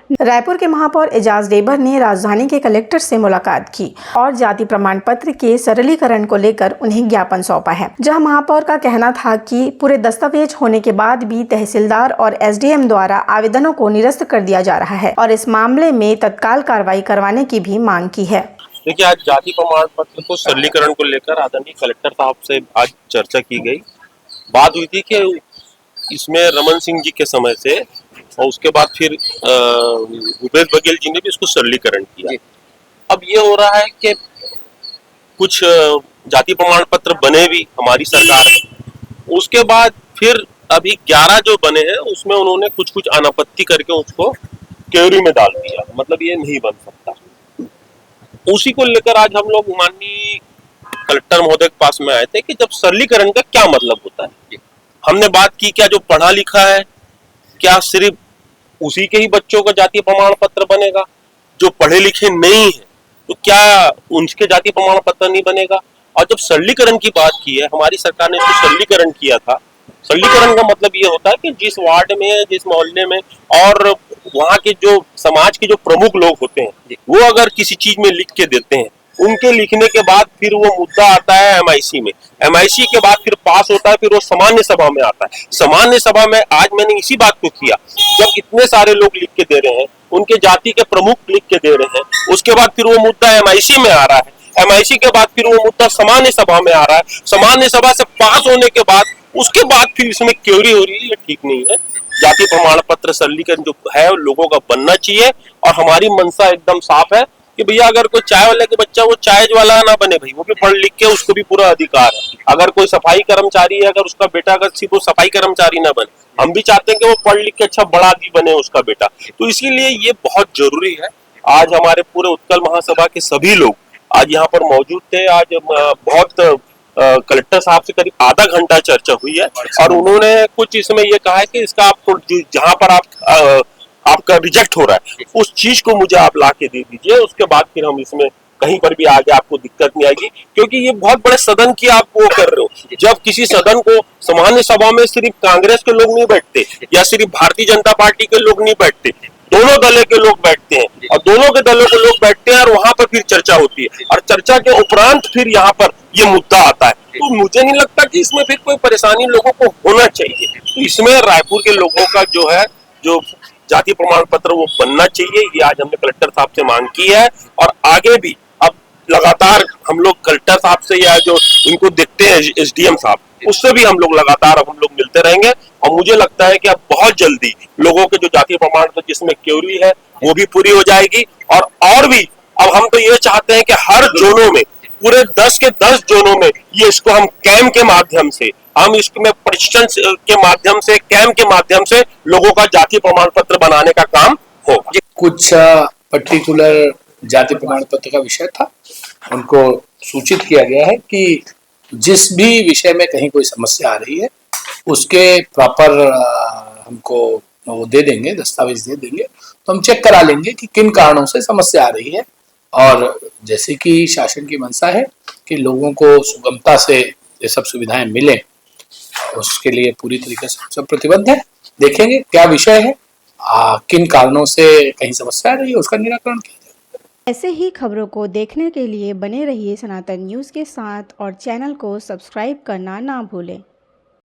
रायपुर के महापौर एजाज डेबर ने राजधानी के कलेक्टर से मुलाकात की और जाति प्रमाण पत्र के सरलीकरण को लेकर उन्हें ज्ञापन सौंपा है, जहां महापौर का कहना था कि पूरे दस्तावेज होने के बाद भी तहसीलदार और एसडीएम द्वारा आवेदनों को निरस्त कर दिया जा रहा है और इस मामले में तत्काल कार्रवाई करवाने की भी मांग की है। देखिए, आज जाति प्रमाण पत्र को सरलीकरण को लेकर आदरणीय कलेक्टर साहब से आज चर्चा की गई। बात हुई थी कि इसमें रमन सिंह जी के समय से और उसके बाद फिर भूपेश बघेल जी ने भी इसको सरलीकरण किया। अब ये हो रहा है कि कुछ जाति प्रमाण पत्र बने भी हमारी सरकार में, उसके बाद फिर अभी 11 जो बने हैं उसमें उन्होंने कुछ कुछ अनापत्ति करके उसको क्यूरी में डाल दिया। मतलब ये नहीं बन सकता। उसी को लेकर आज हम लोग माननीय कलेक्टर महोदय के पास में आए थे कि जब सरलीकरण का क्या मतलब होता है। हमने बात की, क्या जो पढ़ा लिखा है क्या सिर्फ उसी के ही बच्चों का जातीय प्रमाण पत्र बनेगा? जो पढ़े लिखे नहीं है तो क्या उनके जातीय प्रमाण पत्र नहीं बनेगा? और जब सरलीकरण की बात की है, हमारी सरकार ने इसको सरलीकरण किया था। सरलीकरण का मतलब ये होता है कि जिस वार्ड में, जिस मोहल्ले में और वहाँ के जो समाज के जो प्रमुख लोग होते हैं वो अगर किसी चीज में लिख के देते हैं, उनके लिखने के बाद फिर वो मुद्दा आता है एमआईसी में, एमआईसी के बाद फिर पास होता है, फिर वो सामान्य सभा में आता है। सामान्य सभा में आज मैंने इसी बात को किया, जब इतने सारे लोग लिख के दे रहे हैं, उनके जाति के प्रमुख लिख के दे रहे हैं, उसके बाद फिर वो मुद्दा एमआईसी में आ रहा है, एमआईसी के बाद फिर वो मुद्दा सामान्य सभा में आ रहा है, सामान्य सभा से पास होने के बाद उसके बाद फिर इसमें क्यूरी हो रही है। ये ठीक नहीं है। जाति प्रमाण पत्र सरलीकरण जो है लोगों का बनना चाहिए और हमारी मंशा एकदम साफ है कि भैया अगर कोई चाय वाले का बच्चा वो चाय वाला ना बने भाई, वो भी पढ़ लिख के उसको भी पूरा अधिकार है। अगर कोई सफाई कर्मचारी है, अगर उसका बेटा अगर सिर्फ वो सफाई कर्मचारी ना बने, हम भी चाहते हैं कि वो पढ़ लिख के अच्छा बड़ा आदमी बने उसका बेटा। तो इसीलिए ये बहुत जरूरी है। आज हमारे पूरे उत्कल महासभा के सभी लोग आज यहाँ पर मौजूद थे। आज बहुत कलेक्टर साहब से करीब आधा घंटा चर्चा हुई है और उन्होंने कुछ इसमें ये कहा है कि इसका आपको जहाँ पर आपका रिजेक्ट हो रहा है उस चीज को मुझे आप ला के दे दीजिए, उसके बाद फिर हम इसमें कहीं पर भी आगे आपको दिक्कत नहीं आएगी। क्योंकि ये बहुत बड़े सदन की आप वो कर रहे हो। जब किसी सदन को सामान्य सभा में सिर्फ कांग्रेस के लोग नहीं बैठते या सिर्फ भारतीय जनता पार्टी के लोग नहीं बैठते, दोनों दलों के लोग बैठते हैं और दोनों के दलों के लोग बैठते हैं और वहां पर फिर चर्चा होती है और चर्चा के उपरांत फिर यहाँ पर ये मुद्दा आता है। तो मुझे नहीं लगता कि इसमें फिर कोई परेशानी लोगों को होना चाहिए। तो इसमें रायपुर के लोगों का जो है जो जाति प्रमाण पत्र वो बनना चाहिए। ये आज हमने कलेक्टर साहब से मांग की है और आगे भी अब लगातार हम लोग कलेक्टर साहब से या जो इनको देखते हैं एसडीएम साहब, उससे भी हम लोग लगातार अब हम लोग मिलते रहेंगे और मुझे लगता है कि अब बहुत जल्दी लोगों के जो जातीय प्रमाण पत्र जिसमें क्यूरी है वो भी पूरी हो जाएगी। और भी अब हम तो ये चाहते हैं कि हर जोनों में, पूरे 10 के 10 जोनों में ये इसको हम कैम्प के माध्यम से, हम इसमें प्रशिक्षण के माध्यम से, कैम्प के माध्यम से लोगों का जातीय प्रमाण पत्र बनाने का काम हो। कुछ पर्टिकुलर जाति प्रमाण पत्र का विषय था, उनको सूचित किया गया है कि जिस भी विषय में कहीं कोई समस्या आ रही है उसके प्रॉपर हमको वो दे देंगे, दस्तावेज दे देंगे, तो हम चेक करा लेंगे कि किन कारणों से समस्या आ रही है। और जैसे कि शासन की मंशा है कि लोगों को सुगमता से ये सब सुविधाएं मिले, उसके लिए पूरी तरीके से सब प्रतिबद्ध है। देखेंगे क्या विषय है, किन कारणों से कहीं समस्या आ रही है, उसका निराकरण किया जाए। ऐसे ही खबरों को देखने के लिए बने रहिए सनातन न्यूज़ के साथ और चैनल को सब्सक्राइब करना ना भूलें।